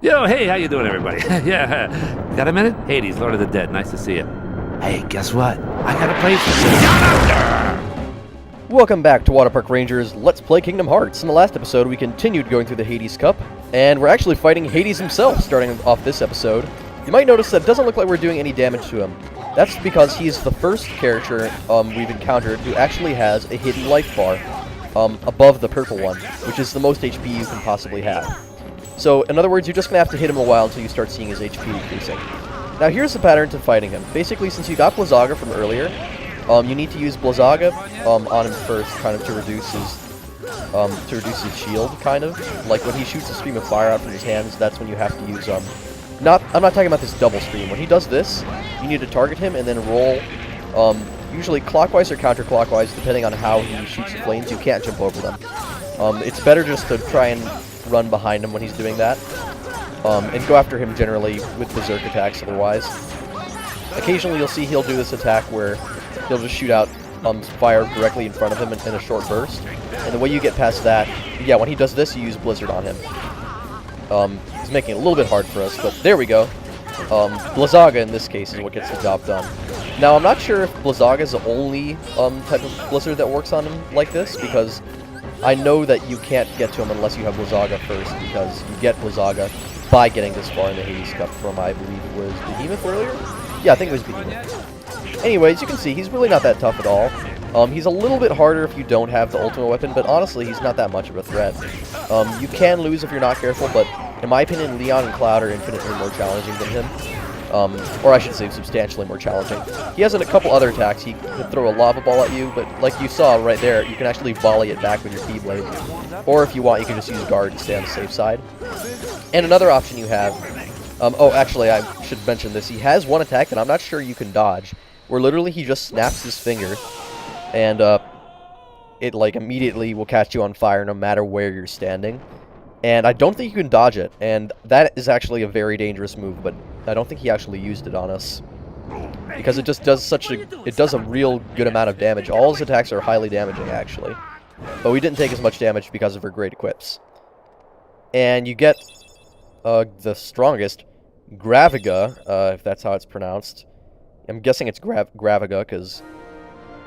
Yo, hey, how you doing, everybody? Yeah, got a minute? Hades, Lord of the Dead, nice to see you. Hey, guess what? I got a place for you. Welcome back to WaterparkRanger's Let's Play Kingdom Hearts. In the last episode, we continued going through the Hades Cup, and we're actually fighting Hades himself starting off this episode. You might notice that it doesn't look like we're doing any damage to him. That's because he's the first character we've encountered who actually has a hidden life bar above the purple one, which is the most HP you can possibly have. So, in other words, you're just going to have to hit him a while until you start seeing his HP decreasing. Now, here's the pattern to fighting him. Basically, since you got Blizzaga from earlier, you need to use Blizzaga on him first, kind of to reduce his shield, kind of. Like, when he shoots a stream of fire out from his hands, that's when you have to use, I'm not talking about this double stream. When he does this, you need to target him and then roll, usually clockwise or counterclockwise, depending on how he shoots the flames. You can't jump over them. It's better just to try and run behind him when he's doing that, and go after him generally with berserk attacks otherwise. Occasionally you'll see he'll do this attack where he'll just shoot out fire directly in front of him in a short burst, and the way you get past that, yeah, when he does this, you use Blizzard on him. He's making it a little bit hard for us, but there we go. Blizzaga in this case is what gets the job done. Now, I'm not sure if Blizzaga is the only type of Blizzard that works on him like this, because I know that you can't get to him unless you have Blizzaga first, because you get Blizzaga by getting this far in the Hades Cup from, I believe it was Behemoth earlier? Yeah, I think it was Behemoth. Anyways, you can see he's really not that tough at all. He's a little bit harder if you don't have the ultimate weapon, but honestly, he's not that much of a threat. You can lose if you're not careful, but in my opinion, Leon and Cloud are infinitely more challenging than him. Or I should say substantially more challenging. He has a couple other attacks. He can throw a lava ball at you, but like you saw right there, you can actually volley it back with your Keyblade. Or if you want, you can just use guard to stay on the safe side. And another option you have, oh, actually, I should mention this. He has one attack that I'm not sure you can dodge, where literally he just snaps his finger, and it like immediately will catch you on fire no matter where you're standing. And I don't think you can dodge it, and that is actually a very dangerous move, but I don't think he actually used it on us, because it just does it does a real good amount of damage. All his attacks are highly damaging, actually, but we didn't take as much damage because of her great equips. And you get the strongest, Graviga, if that's how it's pronounced. I'm guessing it's Graviga, because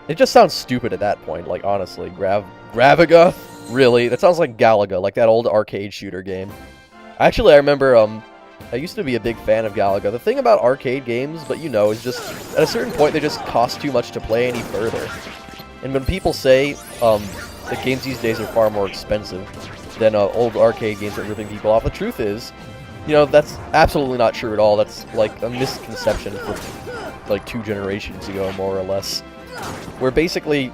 it just sounds stupid at that point, like, honestly. Graviga? Really? That sounds like Galaga, like that old arcade shooter game. Actually, I remember, I used to be a big fan of Galaga. The thing about arcade games, but you know, is just, at a certain point, they just cost too much to play any further. And when people say that games these days are far more expensive than old arcade games are ripping people off, the truth is, you know, that's absolutely not true at all. That's, like, a misconception from, like, 2 generations ago, more or less. Where basically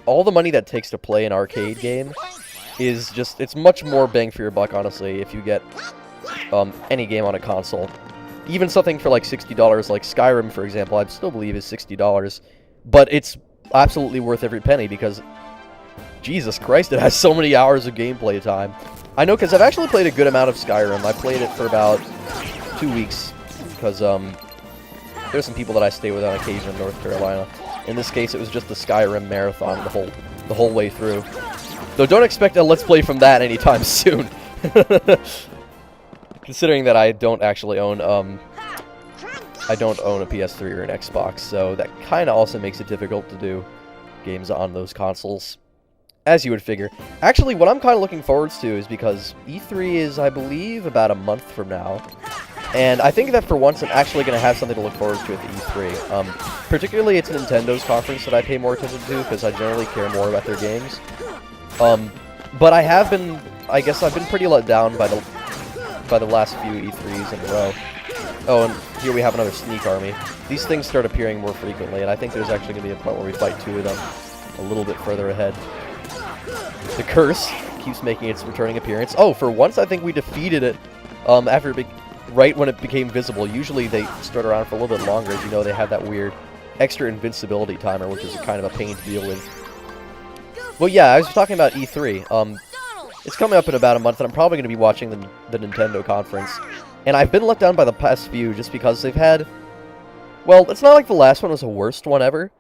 all the money that takes to play an arcade game is just, it's much more bang for your buck, honestly, if you get any game on a console. Even something for like $60, like Skyrim, for example, I still believe is $60, but it's absolutely worth every penny because, Jesus Christ, it has so many hours of gameplay time. I know, because I've actually played a good amount of Skyrim. I played it for about 2 weeks, because there's some people that I stay with on occasion in North Carolina. In this case, it was just the Skyrim marathon the whole way through. Though don't expect a Let's Play from that anytime soon. Considering that I don't actually own a PS3 or an Xbox, so that kind of also makes it difficult to do games on those consoles, as you would figure. Actually, what I'm kind of looking forward to is because E3 is, I believe, about a month from now. And I think that for once I'm actually going to have something to look forward to at the E3. Particularly it's Nintendo's conference that I pay more attention to, because I generally care more about their games. But I guess I've been pretty let down by the last few E3s in a row. Oh, and here we have another sneak army. These things start appearing more frequently, and I think there's actually going to be a point where we fight 2 of them a little bit further ahead. The curse keeps making its returning appearance. Oh, for once I think we defeated it right when it became visible. Usually they start around for a little bit longer. As you know, they have that weird extra invincibility timer, which is kind of a pain to deal with. Well, yeah, I was talking about E3. It's coming up in about a month, and I'm probably going to be watching the Nintendo conference. And I've been let down by the past few just because they've had... Well, it's not like the last one was the worst one ever,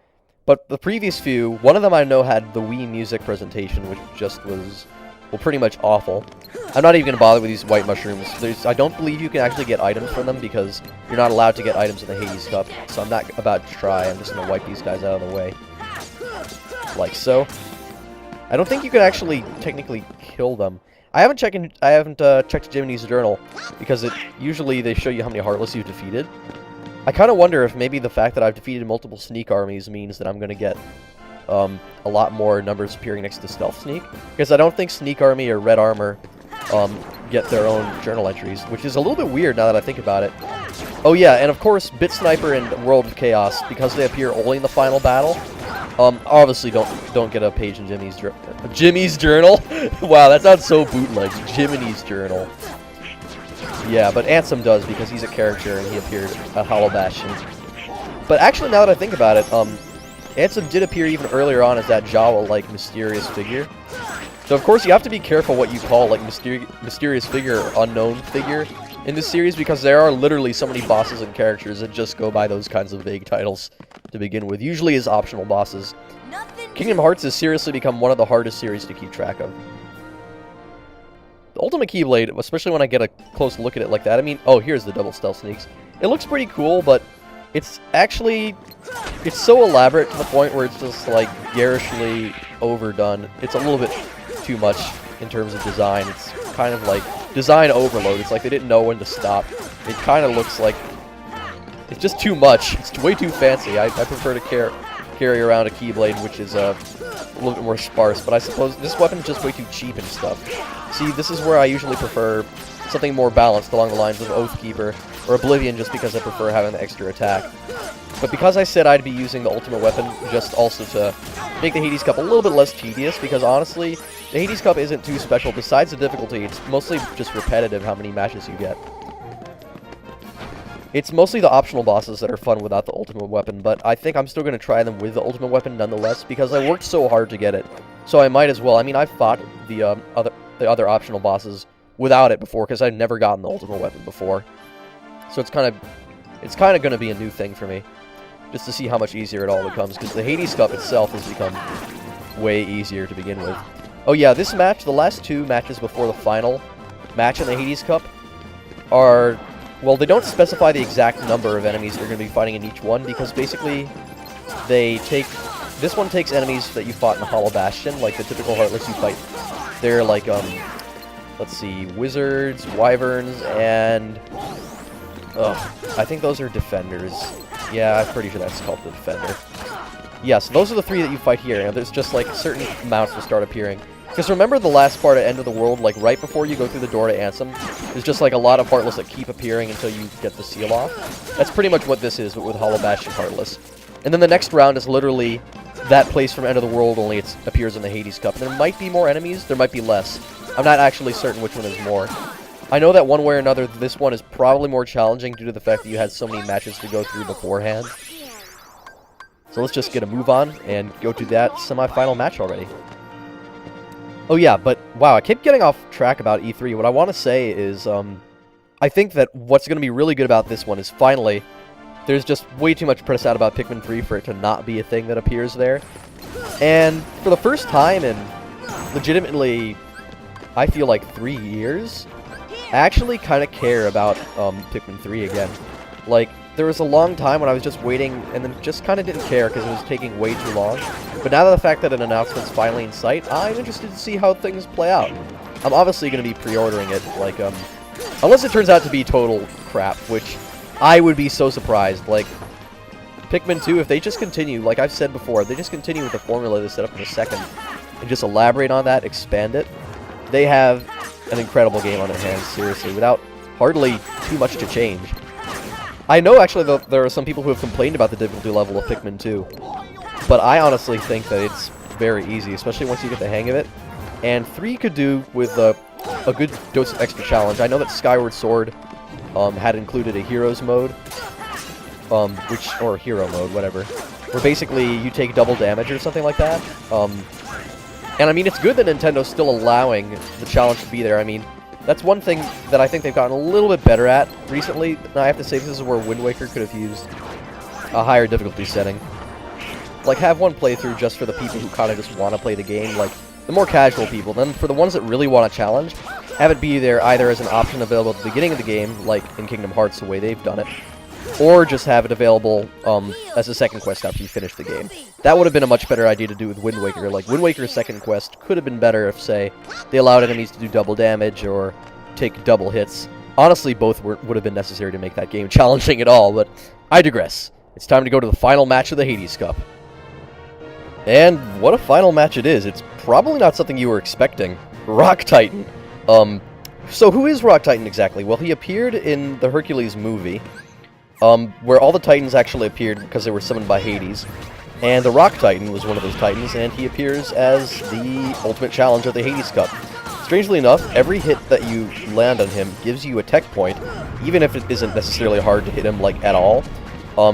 but the previous few, one of them I know had the Wii Music presentation, which just was, well, pretty much awful. I'm not even going to bother with these white mushrooms. I don't believe you can actually get items from them because you're not allowed to get items in the Hades Cup. So I'm not about to try. I'm just going to wipe these guys out of the way. Like so. I don't think you can actually technically kill them. I haven't checked Jiminy's journal because usually they show you how many Heartless you've defeated. I kind of wonder if maybe the fact that I've defeated multiple Sneak armies means that I'm going to get a lot more numbers appearing next to Stealth Sneak. Because I don't think Sneak Army or Red Armor get their own journal entries, which is a little bit weird now that I think about it. Oh yeah, and of course, Bit Sniper and World of Chaos, because they appear only in the final battle, obviously don't get a page in Jimmy's journal. Wow, that sounds so bootleg. Jiminy's journal. Yeah, but Ansem does because he's a character and he appeared at Hollow Bastion. But actually, now that I think about it, Ansem did appear even earlier on as that Jawa-like mysterious figure. So of course you have to be careful what you call like mysterious figure or unknown figure in this series, because there are literally so many bosses and characters that just go by those kinds of vague titles to begin with, usually as optional bosses. Kingdom Hearts has seriously become one of the hardest series to keep track of. The Ultimate Keyblade, especially when I get a close look at it like that, I mean, oh, here's the double stealth sneaks. It looks pretty cool, but it's so elaborate to the point where it's just like garishly overdone. It's a little bit too much in terms of design. It's kind of like design overload. It's like they didn't know when to stop. It kind of looks like it's just too much. It's way too fancy. I prefer to carry around a Keyblade, which is a little bit more sparse, but I suppose this weapon is just way too cheap and stuff. See, this is where I usually prefer something more balanced along the lines of Oathkeeper or Oblivion, just because I prefer having the extra attack. But because I said I'd be using the ultimate weapon just also to make the Hades Cup a little bit less tedious, because honestly, the Hades Cup isn't too special. Besides the difficulty, it's mostly just repetitive how many matches you get. It's mostly the optional bosses that are fun without the ultimate weapon, but I think I'm still going to try them with the ultimate weapon nonetheless, because I worked so hard to get it. So I might as well. I mean, I've fought the other optional bosses without it before, because I've never gotten the ultimate weapon before. So it's kind of going to be a new thing for me, just to see how much easier it all becomes, because the Hades Cup itself has become way easier to begin with. Oh yeah, this match, the last two matches before the final match in the Hades Cup are, well, they don't specify the exact number of enemies they're going to be fighting in each one, because basically this one takes enemies that you fought in the Hollow Bastion, like the typical Heartless you fight. They're like, let's see, wizards, wyverns, and I think those are defenders. Yeah, I'm pretty sure that's called the defender. Yes, those are the three that you fight here, and there's just like certain amounts will start appearing. Because remember the last part at End of the World, like right before you go through the door to Ansem, there's just like a lot of Heartless that keep appearing until you get the seal off. That's pretty much what this is, but with Hollow Bastion Heartless. And then the next round is literally that place from End of the World, only it appears in the Hades Cup. And there might be more enemies, there might be less. I'm not actually certain which one is more. I know that one way or another, this one is probably more challenging due to the fact that you had so many matches to go through beforehand. So let's just get a move on and go to that semi-final match already. Oh yeah, but wow, I keep getting off track about E3. What I want to say is, I think that what's going to be really good about this one is finally, there's just way too much press out about Pikmin 3 for it to not be a thing that appears there. And for the first time in legitimately, I feel like 3 years, I actually kind of care about Pikmin 3 again. Like, there was a long time when I was just waiting and then just kind of didn't care because it was taking way too long. But now that the fact that an announcement's finally in sight, I'm interested to see how things play out. I'm obviously going to be pre-ordering it, like, unless it turns out to be total crap, which I would be so surprised. Like, Pikmin 2, if they just continue, like I've said before, if they just continue with the formula they set up in the second and just elaborate on that, expand it, they have an incredible game on their hands, seriously, without hardly too much to change. I know, actually, that there are some people who have complained about the difficulty level of Pikmin 2, but I honestly think that it's very easy, especially once you get the hang of it. And 3 could do with a good dose of extra challenge. I know that Skyward Sword had included a Heroes mode, or Hero mode, whatever, where basically you take double damage or something like that. And I mean, it's good that Nintendo's still allowing the challenge to be there. I mean, that's one thing that I think they've gotten a little bit better at recently. And I have to say, this is where Wind Waker could have used a higher difficulty setting. Like, have one playthrough just for the people who kind of just want to play the game, like, the more casual people. Then for the ones that really want a challenge, have it be there either as an option available at the beginning of the game, like in Kingdom Hearts the way they've done it, or just have it available as a second quest after you finish the game. That would have been a much better idea to do with Wind Waker. Like, Wind Waker's second quest could have been better if, say, they allowed enemies to do double damage or take double hits. Honestly, both would have been necessary to make that game challenging at all, but I digress. It's time to go to the final match of the Hades Cup. And what a final match it is. It's probably not something you were expecting. Rock Titan. So who is Rock Titan exactly? Well, he appeared in the Hercules movie, where all the Titans actually appeared because they were summoned by Hades. And the Rock Titan was one of those Titans, and he appears as the ultimate challenge of the Hades Cup. Strangely enough, every hit that you land on him gives you a tech point, even if it isn't necessarily hard to hit him, like, at all.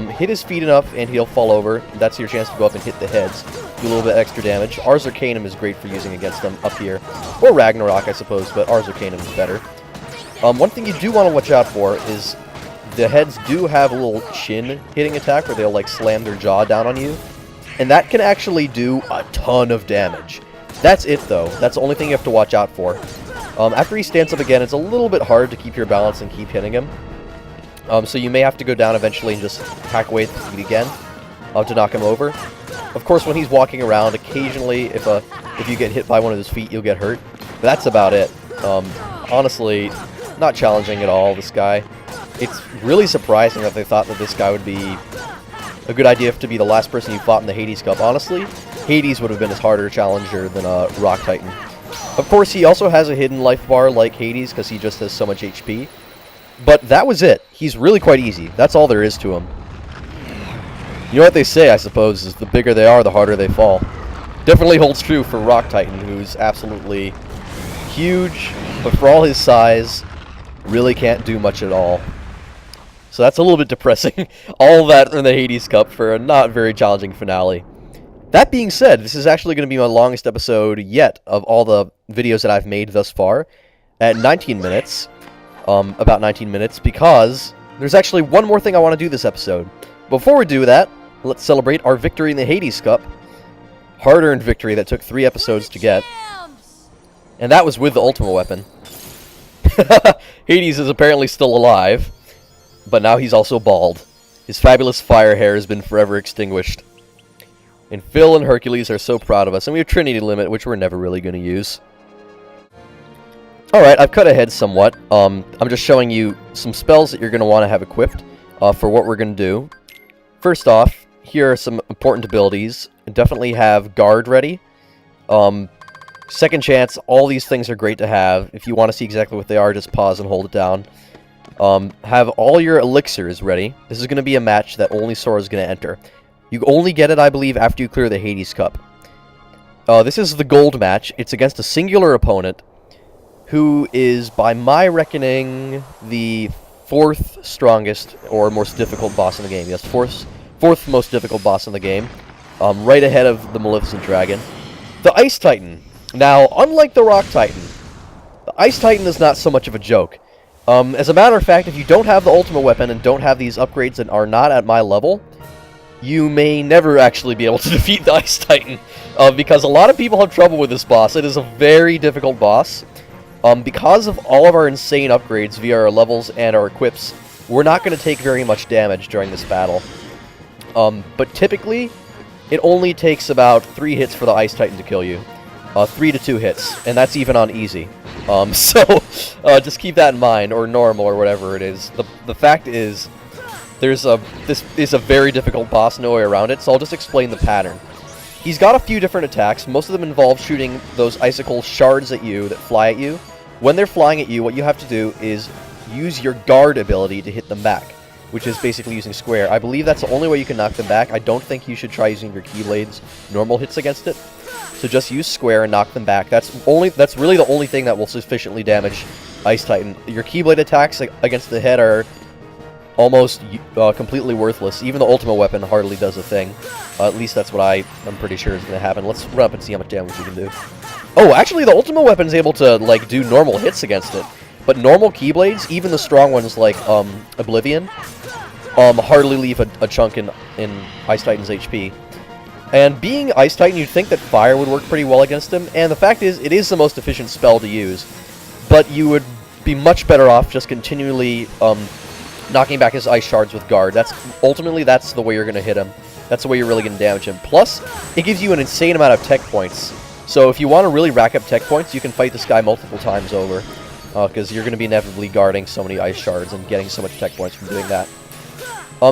Hit his feet enough, and he'll fall over. That's your chance to go up and hit the heads. Do a little bit extra damage. Ars Arcanum is great for using against them up here. Or Ragnarok, I suppose, but Ars Arcanum is better. One thing you do want to watch out for is the heads do have a little chin hitting attack where they'll, like, slam their jaw down on you. And that can actually do a ton of damage. That's it, though. That's the only thing you have to watch out for. After he stands up again, it's a little bit hard to keep your balance and keep hitting him. So you may have to go down eventually and just hack away at the feet again to knock him over. Of course, when he's walking around, occasionally, if you get hit by one of his feet, you'll get hurt. But that's about it. Honestly, not challenging at all, this guy. It's really surprising that they thought that this guy would be a good idea to be the last person you fought in the Hades Cup. Honestly, Hades would have been his harder challenger than Rock Titan. Of course, he also has a hidden life bar like Hades because he just has so much HP. But that was it. He's really quite easy. That's all there is to him. You know what they say, I suppose, is the bigger they are, the harder they fall. Definitely holds true for Rock Titan, who's absolutely huge, but for all his size, really can't do much at all. So that's a little bit depressing. All that in the Hades Cup for a not very challenging finale. That being said, this is actually going to be my longest episode yet of all the videos that I've made thus far, at 19 minutes. About 19 minutes, because there's actually one more thing I want to do this episode. Before we do that, let's celebrate our victory in the Hades Cup. Hard-earned victory that took 3 episodes to get. And that was with the Ultima weapon. Hades is apparently still alive, but now he's also bald. His fabulous fire hair has been forever extinguished. And Phil and Hercules are so proud of us, and we have Trinity Limit, which we're never really going to use. Alright, I've cut ahead somewhat. I'm just showing you some spells that you're going to want to have equipped for what we're going to do. First off, here are some important abilities. Definitely have Guard ready. Second Chance, all these things are great to have. If you want to see exactly what they are, just pause and hold it down. Have all your elixirs ready. This is going to be a match that only Sora is going to enter. You only get it, I believe, after you clear the Hades Cup. This is the gold match. It's against a singular opponent, who is, by my reckoning, the 4th strongest or most difficult boss in the game. Yes, 4th most difficult boss in the game. Right ahead of the Maleficent Dragon. The Ice Titan. Now, unlike the Rock Titan, the Ice Titan is not so much of a joke. As a matter of fact, if you don't have the Ultima weapon and don't have these upgrades and are not at my level, you may never actually be able to defeat the Ice Titan. Because a lot of people have trouble with this boss. It is a very difficult boss. Because of all of our insane upgrades via our levels and our equips, we're not going to take very much damage during this battle. But typically, it only takes about 3 hits for the Ice Titan to kill you. 3 to 2 hits, and that's even on easy. So, just keep that in mind, or normal, or whatever it is. The fact is, this is a very difficult boss, no way around it, so I'll just explain the pattern. He's got a few different attacks. Most of them involve shooting those icicle shards at you that fly at you. When they're flying at you, what you have to do is use your Guard ability to hit them back, which is basically using Square. I believe that's the only way you can knock them back. I don't think you should try using your Keyblade's normal hits against it. So just use Square and knock them back. That's really the only thing that will sufficiently damage Ice Titan. Your Keyblade attacks against the head are almost completely worthless. Even the Ultima weapon hardly does a thing. At least that's what I'm pretty sure is going to happen. Let's run up and see how much damage we can do. Oh, actually, the Ultima weapon is able to, like, do normal hits against it. But normal Keyblades, even the strong ones like Oblivion, hardly leave a chunk in Ice Titan's HP. And being Ice Titan, you'd think that Fire would work pretty well against him, and the fact is, it is the most efficient spell to use. but you would be much better off just continually knocking back his ice shards with guard. Ultimately that's the way you're going to hit him. That's the way you're really going to damage him. Plus, it gives you an insane amount of tech points. So if you want to really rack up tech points, you can fight this guy multiple times over, because you're going to be inevitably guarding so many ice shards and getting so much tech points from doing that.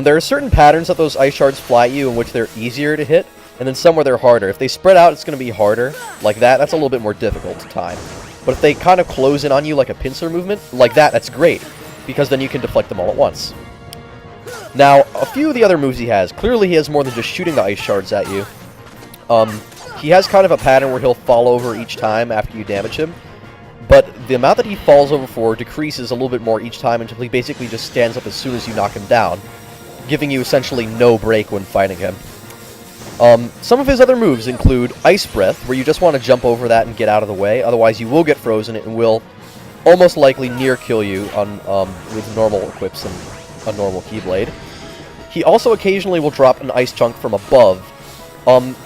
There are certain patterns that those ice shards fly at you in which they're easier to hit, and then some where they're harder. If they spread out, it's going to be harder. Like that, that's a little bit more difficult to time. But if they kind of close in on you like a pincer movement, like that, that's great, because then you can deflect them all at once. Now, a few of the other moves he has, clearly he has more than just shooting the ice shards at you. He has kind of a pattern where he'll fall over each time after you damage him, but the amount that he falls over for decreases a little bit more each time until he basically just stands up as soon as you knock him down, giving you essentially no break when fighting him. Some of his other moves include Ice Breath, where you just want to jump over that and get out of the way, otherwise you will get frozen and will almost likely near kill you with normal equips and a normal Keyblade. He also occasionally will drop an ice chunk from above.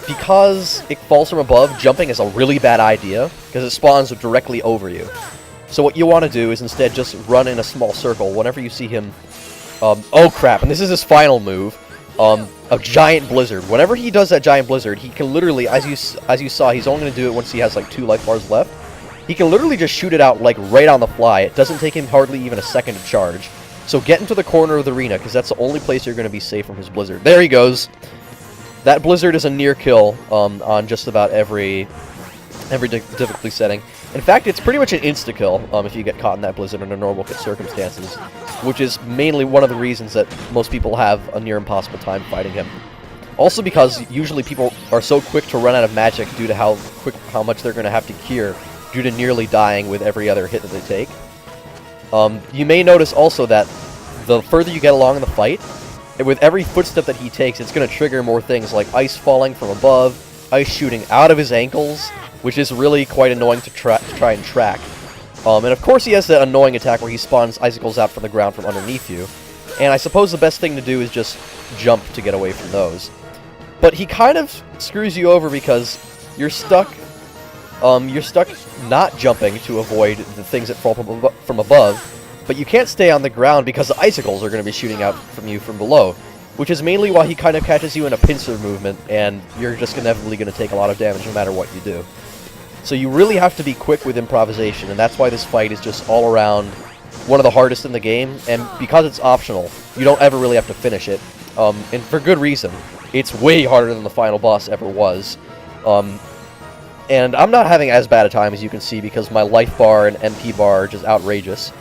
Because it falls from above, jumping is a really bad idea, because it spawns directly over you. So what you want to do is instead just run in a small circle whenever you see him... oh crap, and this is his final move, a Giant Blizzard. Whenever he does that Giant Blizzard, he can literally, as you saw, he's only going to do it once he has like 2 life bars left. He can literally just shoot it out like right on the fly. It doesn't take him hardly even a second to charge. So get into the corner of the arena, because that's the only place you're going to be safe from his Blizzard. There he goes! That Blizzard is a near kill on just about every difficulty setting. In fact, it's pretty much an insta-kill if you get caught in that Blizzard under normal circumstances, which is mainly one of the reasons that most people have a near impossible time fighting him. Also because usually people are so quick to run out of magic due to how much they're going to have to cure due to nearly dying with every other hit that they take. You may notice also that the further you get along in the fight, with every footstep that he takes, it's going to trigger more things like ice falling from above, ice shooting out of his ankles, which is really quite annoying to try and track. And of course he has that annoying attack where he spawns icicles out from the ground from underneath you. And I suppose the best thing to do is just jump to get away from those. But he kind of screws you over because you're stuck not jumping to avoid the things that fall from above, but you can't stay on the ground because the icicles are going to be shooting out from you from below, which is mainly why he kind of catches you in a pincer movement, and you're just inevitably going to take a lot of damage no matter what you do. So you really have to be quick with improvisation, and that's why this fight is just all around one of the hardest in the game, and because it's optional, you don't ever really have to finish it, and for good reason. It's way harder than the final boss ever was. And I'm not having as bad a time as you can see because my life bar and MP bar are just outrageous.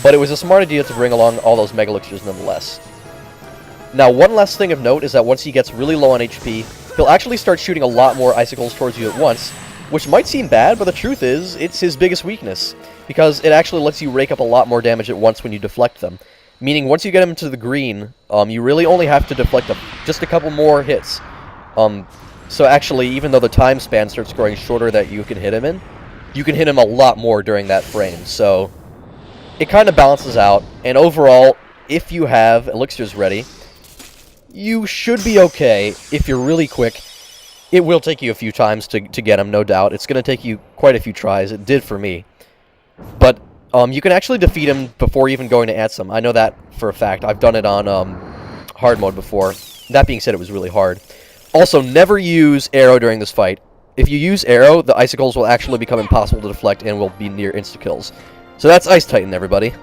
But it was a smart idea to bring along all those Mega Elixirs nonetheless. Now, one last thing of note is that once he gets really low on HP, he'll actually start shooting a lot more icicles towards you at once, which might seem bad, but the truth is, it's his biggest weakness, because it actually lets you rake up a lot more damage at once when you deflect them. Meaning, once you get him to the green, you really only have to deflect just a couple more hits. So actually, even though the time span starts growing shorter that you can hit him in, you can hit him a lot more during that frame, so it kind of balances out, and overall, if you have elixirs ready, you should be okay if you're really quick. It will take you a few times to get him, no doubt. It's going to take you quite a few tries. It did for me. But you can actually defeat him before even going to Ansem. I know that for a fact. I've done it on hard mode before. That being said, it was really hard. Also, never use arrow during this fight. If you use arrow, the icicles will actually become impossible to deflect and will be near insta-kills. So that's Ice Titan, everybody.